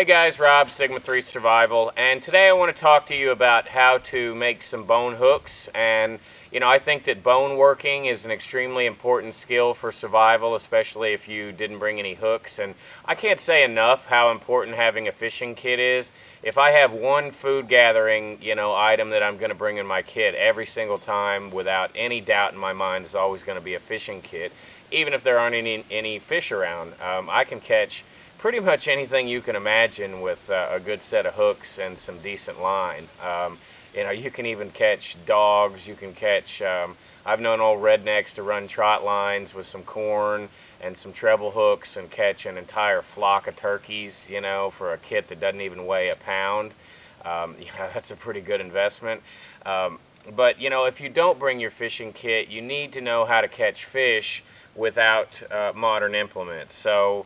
Hey guys, Rob, Sigma 3 Survival, and today I want to talk to you about how to make some bone hooks. And I think that bone working is an extremely important skill for survival, especially if you didn't bring any hooks. And I can't say enough how important having a fishing kit is. If I have one food gathering, item that I'm going to bring in my kit every single time without any doubt in my mind is always going to be a fishing kit. Even if there aren't any fish around, I can catch pretty much anything you can imagine with a good set of hooks and some decent line. You can even catch dogs. You can catch, I've known old rednecks to run trot lines with some corn and some treble hooks and catch an entire flock of turkeys, for a kit that doesn't even weigh a pound. That's a pretty good investment. But if you don't bring your fishing kit, you need to know how to catch fish without modern implements. So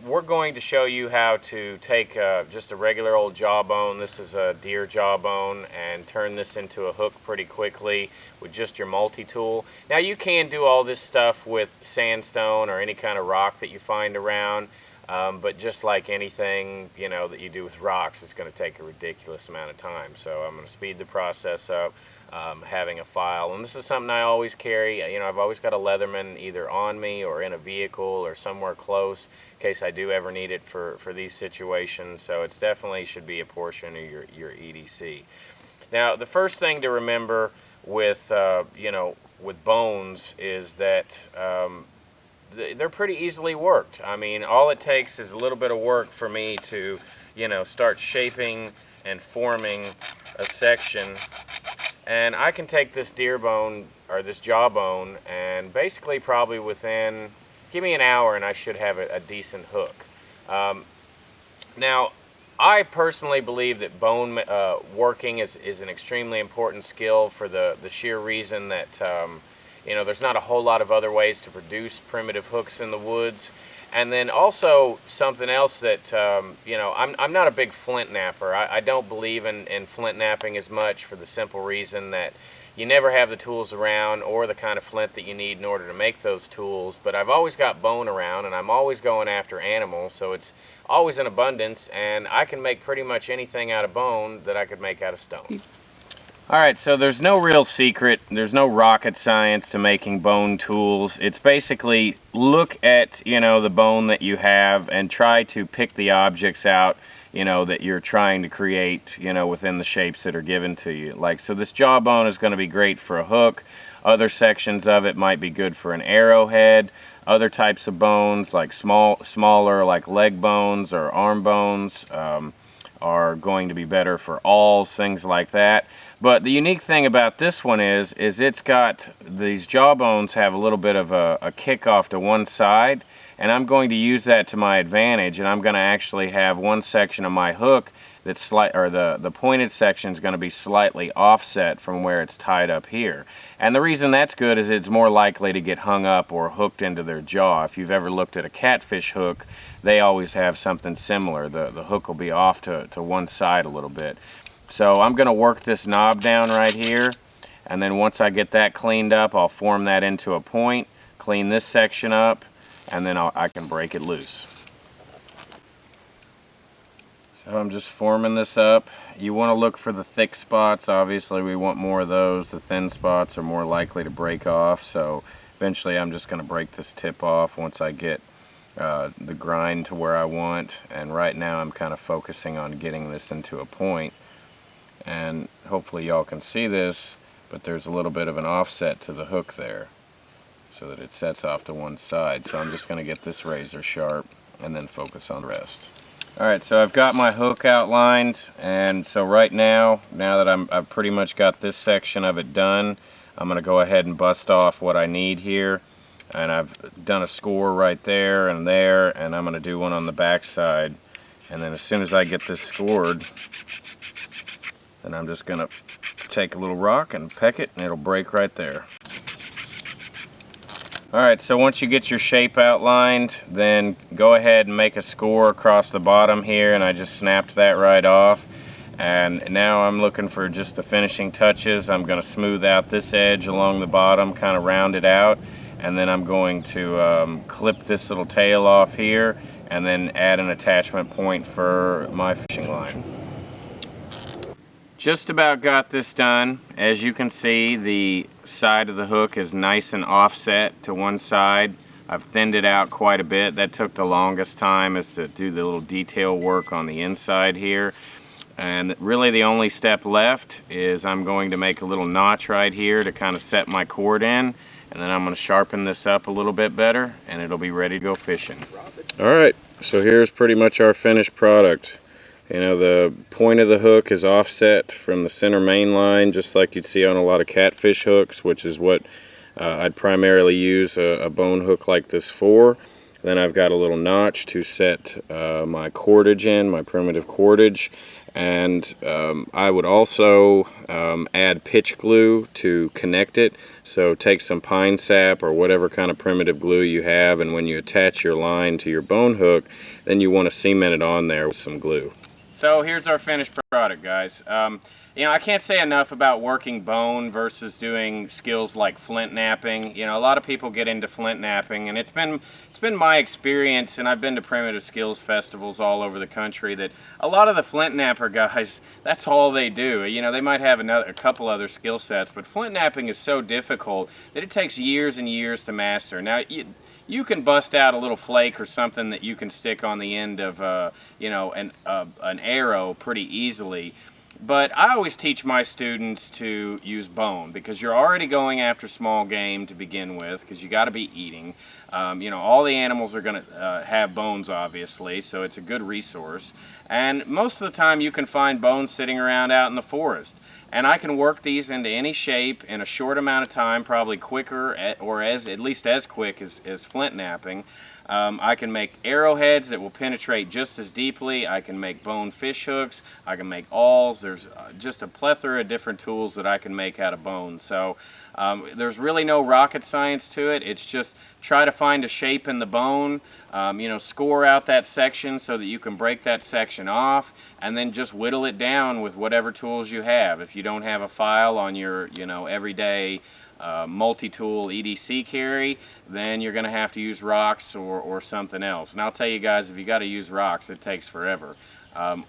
we're going to show you how to take just a regular old jawbone. This is a deer jawbone, and turn this into a hook pretty quickly with just your multi-tool. Now you can do all this stuff with sandstone or any kind of rock that you find around, but just like anything that you do with rocks, it's going to take a ridiculous amount of time. So I'm going to speed the process up, having a file. And this is something I always carry. I've always got a Leatherman either on me or in a vehicle or somewhere close in case I do ever need it for these situations. So it's definitely should be a portion of your EDC. Now the first thing to remember with with bones is that they're pretty easily worked. I mean, all it takes is a little bit of work for me to start shaping and forming a section. And I can take this deer bone, or this jawbone, and basically probably within, give me an hour and I should have a decent hook. Now, I personally believe that bone working is an extremely important skill for the sheer reason that there's not a whole lot of other ways to produce primitive hooks in the woods. And then also something else that, I'm not a big flint napper. I don't believe in flint napping as much for the simple reason that you never have the tools around or the kind of flint that you need in order to make those tools. But I've always got bone around, and I'm always going after animals, so it's always in abundance, and I can make pretty much anything out of bone that I could make out of stone. Alright, so there's no real secret, there's no rocket science to making bone tools. It's basically look at, the bone that you have and try to pick the objects out, that you're trying to create, within the shapes that are given to you. Like, so this jawbone is going to be great for a hook. Other sections of it might be good for an arrowhead. Other types of bones, like smaller, like leg bones or arm bones, are going to be better for awls, things like that. But the unique thing about this one is it's got, these jawbones have a little bit of a kick off to one side, and I'm going to use that to my advantage, and I'm going to actually have one section of my hook that's the pointed section is going to be slightly offset from where it's tied up here. And the reason that's good is it's more likely to get hung up or hooked into their jaw. If you've ever looked at a catfish hook, they always have something similar. The hook will be off to one side a little bit. So I'm going to work this knob down right here, and then once I get that cleaned up, I'll form that into a point, clean this section up, and then I can break it loose. So I'm just forming this up. You want to look for the thick spots. Obviously we want more of those. The thin spots are more likely to break off, so eventually I'm just going to break this tip off once I get the grind to where I want. And right now I'm kind of focusing on getting this into a point. And hopefully y'all can see this, but there's a little bit of an offset to the hook there so that it sets off to one side. So I'm just going to get this razor sharp and then focus on the rest. Alright, so I've got my hook outlined, and so right now that I've pretty much got this section of it done, I'm going to go ahead and bust off what I need here. And I've done a score right there, and I'm going to do one on the back side. And then as soon as I get this scored, then I'm just going to take a little rock and peck it, and it'll break right there. Alright, so once you get your shape outlined, then go ahead and make a score across the bottom here, and I just snapped that right off. And now I'm looking for just the finishing touches. I'm going to smooth out this edge along the bottom, kind of round it out, and then I'm going to clip this little tail off here, and then add an attachment point for my fishing line. Just about got this done. As you can see, the side of the hook is nice and offset to one side. I've thinned it out quite a bit. That took the longest time, is to do the little detail work on the inside here. And really the only step left is I'm going to make a little notch right here to kind of set my cord in, and then I'm going to sharpen this up a little bit better, and it'll be ready to go fishing. Alright, so here's pretty much our finished product. You know, the point of the hook is offset from the center main line, just like you'd see on a lot of catfish hooks, which is what I'd primarily use a bone hook like this for. Then I've got a little notch to set my cordage in, my primitive cordage. And I would also add pitch glue to connect it. So take some pine sap or whatever kind of primitive glue you have, and when you attach your line to your bone hook, then you want to cement it on there with some glue. So here's our finished product, guys. You know, I can't say enough about working bone versus doing skills like flint knapping. You know, a lot of people get into flint knapping, and it's been my experience, and I've been to primitive skills festivals all over the country, that a lot of the flint napper guys, that's all they do. You know, they might have a couple other skill sets, but flint knapping is so difficult that it takes years and years to master. Now, you can bust out a little flake or something that you can stick on the end of, you know, an arrow pretty easily. But I always teach my students to use bone, because you're already going after small game to begin with, because you got to be eating. You know, all the animals are going to have bones, obviously, so it's a good resource. And most of the time you can find bones sitting around out in the forest. And I can work these into any shape in a short amount of time, probably quicker, or at least as quick as flint knapping. I can make arrowheads that will penetrate just as deeply. I can make bone fish hooks. I can make awls. There's just a plethora of different tools that I can make out of bone. So there's really no rocket science to it. It's just try to find a shape in the bone, you know, score out that section so that you can break that section off, and then just whittle it down with whatever tools you have. If you don't have a file on your, you know, everyday multi-tool EDC carry, then you're going to have to use rocks or something else. And I'll tell you guys, if you got to use rocks, it takes forever.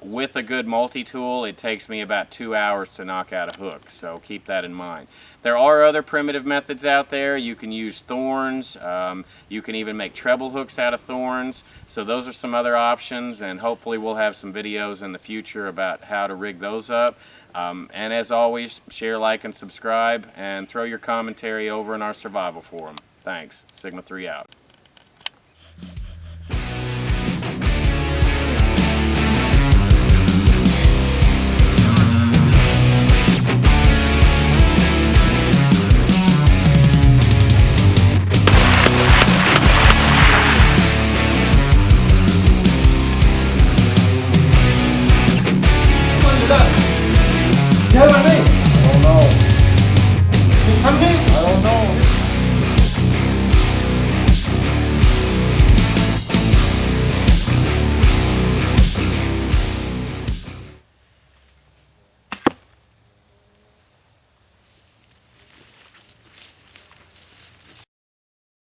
With a good multi-tool, it takes me about 2 hours to knock out a hook, so keep that in mind. There are other primitive methods out there. You can use thorns. You can even make treble hooks out of thorns. So those are some other options, and hopefully we'll have some videos in the future about how to rig those up. And as always, share, like, and subscribe, and throw your commentary over in our survival forum. Thanks. Sigma 3 out. Tell me.